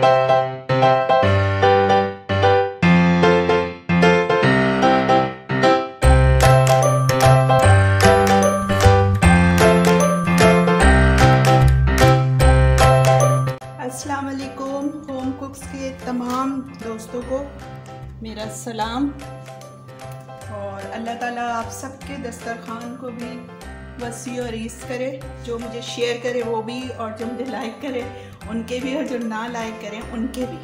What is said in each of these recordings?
अस्सलाम वालेकुम। होम कुक्स के तमाम दोस्तों को मेरा सलाम और अल्लाह ताला आप सबके दस्तरखान को भी वसी और ईज़ करे। जो मुझे शेयर करे वो भी, और जो मुझे लाइक करे उनके भी, और जो ना लाइक करें उनके भी।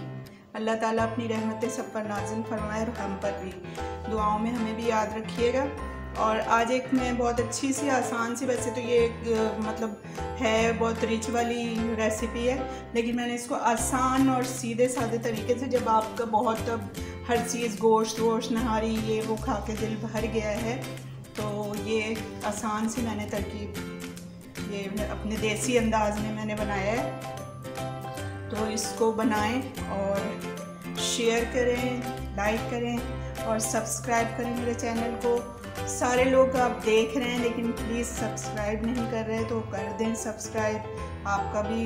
अल्लाह ताला अपनी रहमतें सब पर नाज़िल फरमाए और हम पर भी। दुआओं में हमें भी याद रखिएगा। और आज एक मैं बहुत अच्छी सी आसान सी, वैसे तो ये मतलब है बहुत रिच वाली रेसिपी है, लेकिन मैंने इसको आसान और सीधे सादे तरीके से, जब आपका बहुत हर चीज़ गोश्त वोश्त नहारी ये वो खा के दिल भर गया है, तो ये आसान सी मैंने तरकीब ये अपने देसी अंदाज में मैंने बनाया है। तो इसको बनाएं और शेयर करें, लाइक करें और सब्सक्राइब करें मेरे चैनल को। सारे लोग आप देख रहे हैं लेकिन प्लीज़ सब्सक्राइब नहीं कर रहे, तो कर दें सब्सक्राइब, आपका भी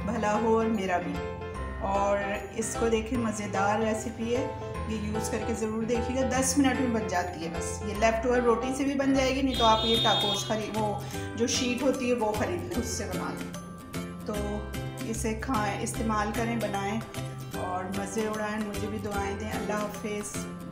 भला हो और मेरा भी। और इसको देखें, मज़ेदार रेसिपी है, ये यूज़ करके ज़रूर देखिएगा। 10 मिनट में बन जाती है बस। ये लेफ़्ट ओवर रोटी से भी बन जाएगी, नहीं तो आप ये टाकोस वो जो शीट होती है वो ख़रीद लें, उससे बना लें। तो इसे खाएँ, इस्तेमाल करें, बनाएँ और मज़े उड़ाएँ। मुझे भी दुआएं दें। अल्लाह हाफ़िज़।